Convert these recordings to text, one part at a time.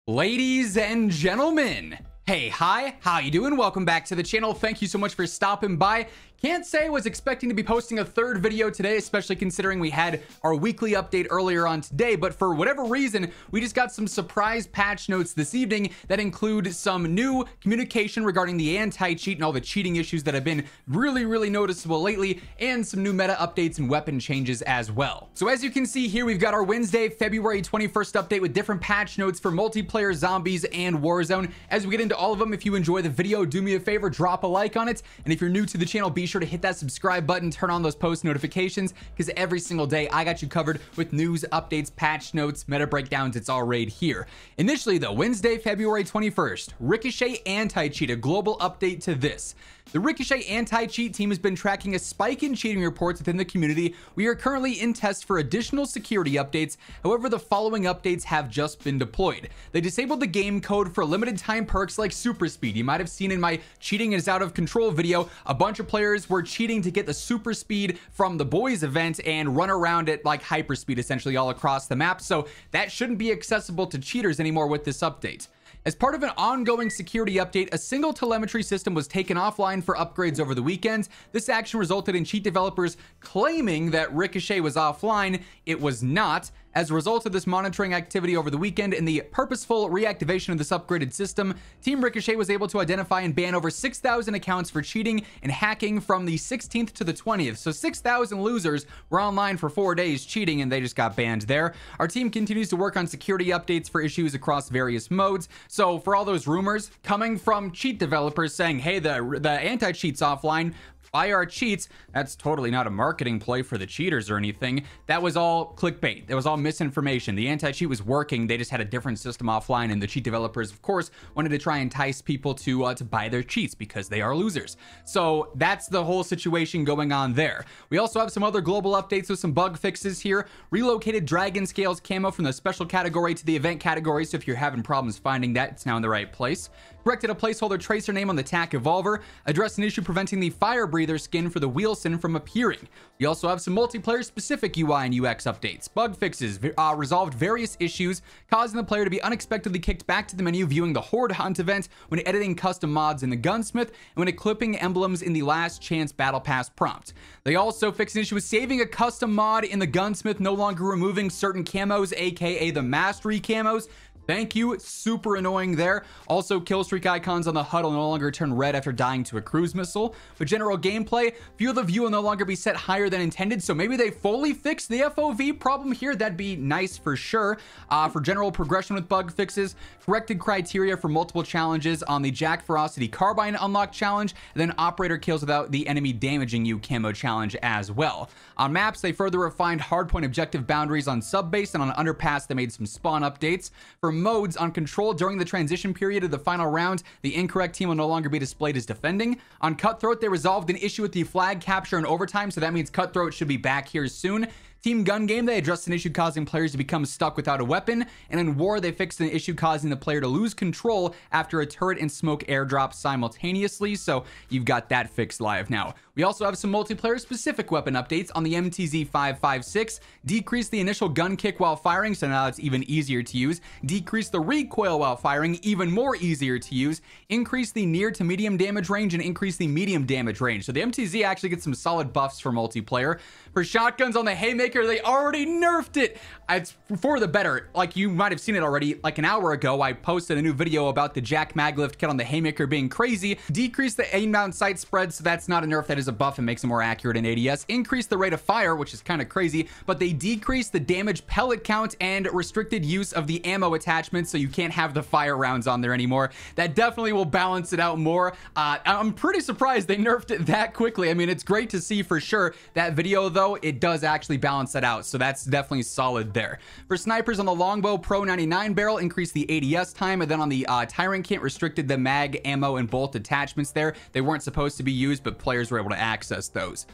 Ladies and gentlemen, hey, hi, how you doing? Welcome back to the channel. Thank you so much for stopping by. Can't say I was expecting to be posting a third video today, especially considering we had our weekly update earlier on today, but for whatever reason, we just got some surprise patch notes this evening that include some new communication regarding the anti-cheat and all the cheating issues that have been really noticeable lately, and some new meta updates and weapon changes as well. So as you can see here, we've got our Wednesday, February 21st update with different patch notes for multiplayer, zombies, and Warzone. As we get into all of them, if you enjoy the video, do me a favor, drop a like on it, and if you're new to the channel, be sure to hit that subscribe button, turn on those post notifications, because every single day I got you covered with news, updates, patch notes, meta breakdowns. It's all right here. Initially though, Wednesday, February 21st, Ricochet anti-cheat, a global update to this. The Ricochet anti-cheat team has been tracking a spike in cheating reports within the community. We are currently in test for additional security updates. However, the following updates have just been deployed. They disabled the game code for limited time perks like super speed. You might have seen in my cheating is out of control video, a bunch of players were cheating to get the super speed from the boys event and run around at like hyperspeed essentially all across the map. So that shouldn't be accessible to cheaters anymore with this update. As part of an ongoing security update, a single telemetry system was taken offline for upgrades over the weekend. This action resulted in cheat developers claiming that Ricochet was offline. It was not. As a result of this monitoring activity over the weekend and the purposeful reactivation of this upgraded system, Team Ricochet was able to identify and ban over 6,000 accounts for cheating and hacking from the 16th to the 20th. So 6,000 losers were online for 4 days cheating and they just got banned there. Our team continues to work on security updates for issues across various modes. So for all those rumors coming from cheat developers saying, hey, the anti-cheat's offline, buy our cheats, that's totally not a marketing play for the cheaters or anything. That was all clickbait. That was all misinformation. The anti-cheat was working. They just had a different system offline, and the cheat developers, of course, wanted to try and entice people to buy their cheats because they are losers. So that's the whole situation going on there. We also have some other global updates with some bug fixes here. Relocated Dragon Scales camo from the special category to the event category, so if you're having problems finding that, it's now in the right place. Corrected a placeholder tracer name on the TAC Evolver. Addressed an issue preventing the Fire Breather skin for the Wilson from appearing. We also have some multiplayer specific UI and UX updates. Bug fixes resolved various issues, causing the player to be unexpectedly kicked back to the menu viewing the Horde Hunt event when editing custom mods in the Gunsmith and when equipping emblems in the Last Chance Battle Pass prompt. They also fixed an issue with saving a custom mod in the Gunsmith, no longer removing certain camos, aka the Mastery camos. Thank you, super annoying there. Also, kill streak icons on the HUD will no longer turn red after dying to a cruise missile. For general gameplay, field of view will no longer be set higher than intended, so maybe they fully fixed the FOV problem here. That'd be nice for sure. For general progression with bug fixes, corrected criteria for multiple challenges on the Jack Ferocity Carbine Unlock challenge, and then operator kills without the enemy damaging you camo challenge as well. On maps, they further refined hardpoint objective boundaries on Subbase, and on Underpass, they made some spawn updates. For modes on Control during the transition period of the final round, the incorrect team will no longer be displayed as defending. On Cutthroat, they resolved an issue with the flag capture and overtime, so that means Cutthroat should be back here soon. Team Gun Game, they addressed an issue causing players to become stuck without a weapon, and in War, they fixed an issue causing the player to lose control after a turret and smoke airdrop simultaneously, so you've got that fixed live now. We also have some multiplayer specific weapon updates on the MTZ-556, decrease the initial gun kick while firing, so now it's even easier to use, decrease the recoil while firing, even more easier to use, increase the near to medium damage range, and increase the medium damage range. So the MTZ actually gets some solid buffs for multiplayer. For shotguns on the Haymaker, they already nerfed it. It's for the better. Like, you might have seen it already. Like an hour ago, I posted a new video about the Jack Maglift kit on the Haymaker being crazy. Decrease the aim-bound sight spread, so that's not a nerf, that is a buff and makes it more accurate in ADS. Increase the rate of fire, which is kind of crazy, but they decreased the damage pellet count and restricted use of the ammo attachment, so you can't have the fire rounds on there anymore. That definitely will balance it out more. I'm pretty surprised they nerfed it that quickly. I mean, it's great to see for sure. That video, though, it does actually balance that out, so that's definitely solid there. For snipers on the Longbow Pro 99 barrel, increased the ADS time, and then on the Tyrant Kit, restricted the mag, ammo, and bolt attachments there. They weren't supposed to be used, but players were able to access those.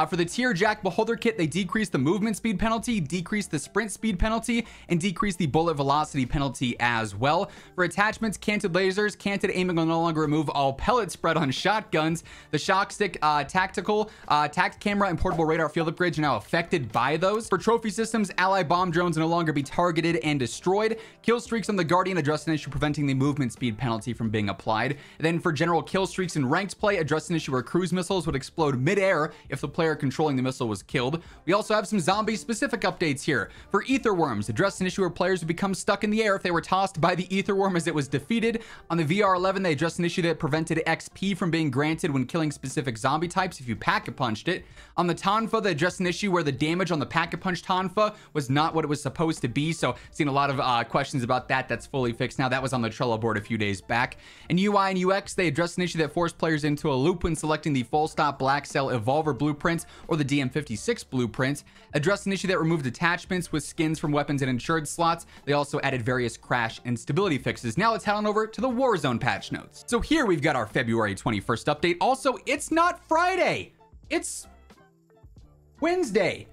For the Tier Jack Beholder Kit, they decreased the movement speed penalty, decreased the sprint speed penalty, and decreased the bullet velocity penalty as well. For attachments, canted lasers, canted aiming will no longer remove all pellet spread on shotguns. The shock stick, tactical, tact camera, and portable radar field upgrades are now affected by buy those. For trophy systems, ally bomb drones no longer be targeted and destroyed. Kill streaks on the Guardian address an issue preventing the movement speed penalty from being applied. Then for general kill streaks in ranked play, address an issue where cruise missiles would explode mid-air if the player controlling the missile was killed. We also have some zombie specific updates here. For ether worms, address an issue where players would become stuck in the air if they were tossed by the ether worm as it was defeated. On the VR11, they addressed an issue that prevented XP from being granted when killing specific zombie types if you pack-a-punched it. On the Tonfa, they addressed an issue where the damage on the pack-a-punch Tonfa was not what it was supposed to be, so seen a lot of questions about that. That's fully fixed now. That was on the Trello board a few days back. In UI and UX, they addressed an issue that forced players into a loop when selecting the full stop black cell evolver blueprint or the DM56 blueprint. Addressed an issue that removed attachments with skins from weapons and insured slots. They also added various crash and stability fixes. Now let's head on over to the Warzone patch notes. So here we've got our February 21st update. Also, it's not Friday, it's Wednesday.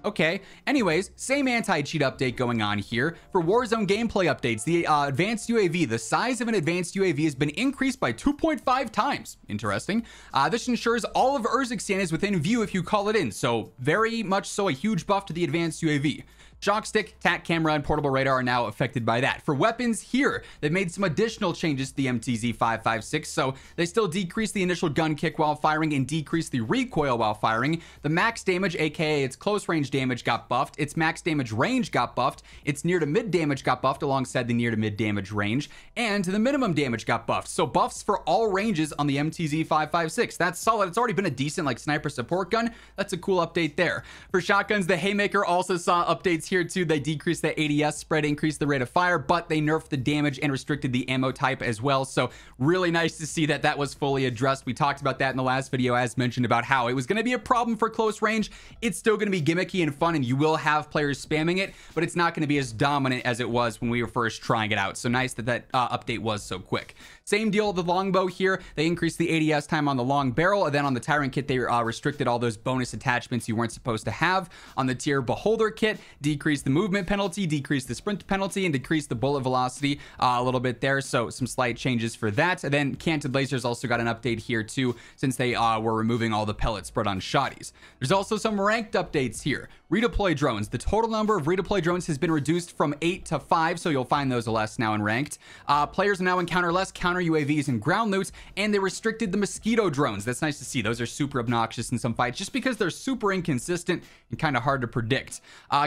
Okay, anyways, same anti-cheat update going on here. For Warzone gameplay updates, the advanced UAV, the size of an advanced UAV has been increased by 2.5 times. Interesting. This ensures all of Urzikstan is within view if you call it in, so very much so a huge buff to the advanced UAV. Jockstick, TAC camera, and portable radar are now affected by that. For weapons here, they've made some additional changes to the MTZ-556, so they still decrease the initial gun kick while firing and decrease the recoil while firing. The max damage, aka its close range damage, got buffed. Its max damage range got buffed. Its near to mid damage got buffed alongside the near to mid damage range, and the minimum damage got buffed. So buffs for all ranges on the MTZ-556. That's solid. It's already been a decent like sniper support gun. That's a cool update there. For shotguns, the Haymaker also saw updates here too. They decreased the ADS spread, increased the rate of fire, but they nerfed the damage and restricted the ammo type as well. So really nice to see that that was fully addressed. We talked about that in the last video, as mentioned, about how it was going to be a problem for close range. It's still going to be gimmicky and fun, and you will have players spamming it, but it's not going to be as dominant as it was when we were first trying it out. So nice that that update was so quick. Same deal with the longbow here. They increased the ADS time on the long barrel, and then on the Tyrant kit, they restricted all those bonus attachments you weren't supposed to have. On the Tier Beholder kit, decreased the movement penalty, decreased the sprint penalty, and decreased the bullet velocity a little bit there. So some slight changes for that. And then Canted Lasers also got an update here too, since they were removing all the pellet spread on shotties. There's also some ranked updates here. Redeploy drones. The total number of redeploy drones has been reduced from 8 to 5, so you'll find those less now in ranked. Players now encounter less counter UAVs and ground loots, and they restricted the mosquito drones. That's nice to see. Those are super obnoxious in some fights just because they're super inconsistent and kind of hard to predict.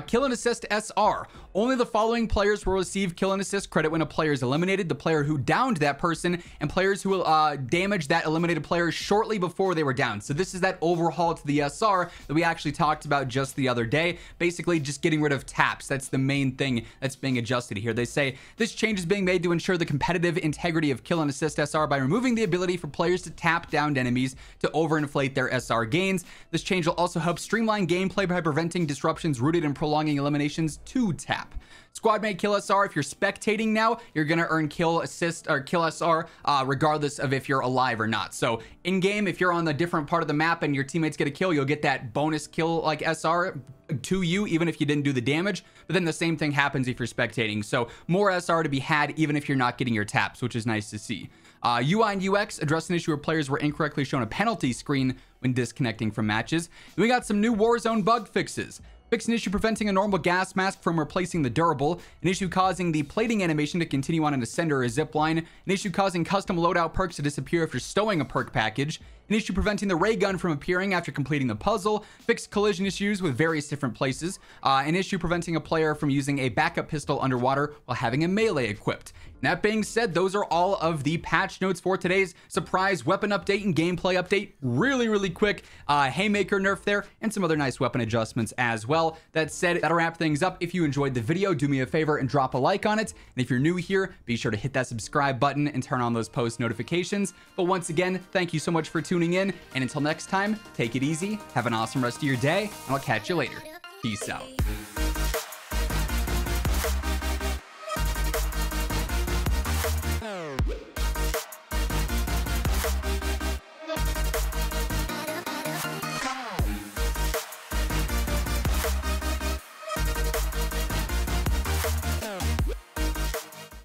Kill and assist SR. Only the following players will receive kill and assist credit when a player is eliminated: the player who downed that person, and players who will damage that eliminated player shortly before they were down. So this is that overhaul to the SR that we actually talked about just the other day. Basically just getting rid of taps. That's the main thing that's being adjusted here. They say this change is being made to ensure the competitive integrity of kill and assist SR by removing the ability for players to tap downed enemies to overinflate their SR gains. This change will also help streamline gameplay by preventing disruptions rooted in prolonging eliminations to tap. Squadmate kill SR, if you're spectating now, you're going to earn kill assist or kill SR regardless of if you're alive or not. So in game, if you're on a different part of the map and your teammates get a kill, you'll get that bonus kill like SR to you even if you didn't do the damage. But then the same thing happens if you're spectating. So more SR to be had even if you're not getting your taps, which is nice to see. UI and UX address an issue where players were incorrectly shown a penalty screen when disconnecting from matches. And we got some new Warzone bug fixes. Fix an issue preventing a normal gas mask from replacing the durable, an issue causing the plating animation to continue on an ascender or a zip line, an issue causing custom loadout perks to disappear if you're stowing a perk package, an issue preventing the ray gun from appearing after completing the puzzle, fixed collision issues with various different places, an issue preventing a player from using a backup pistol underwater while having a melee equipped. That being said, those are all of the patch notes for today's surprise weapon update and gameplay update. Really quick. Haymaker nerf there and some other nice weapon adjustments as well. That said, that'll wrap things up. If you enjoyed the video, do me a favor and drop a like on it. And if you're new here, be sure to hit that subscribe button and turn on those post notifications. But once again, thank you so much for tuning in. And until next time, take it easy, have an awesome rest of your day, and I'll catch you later. Peace out.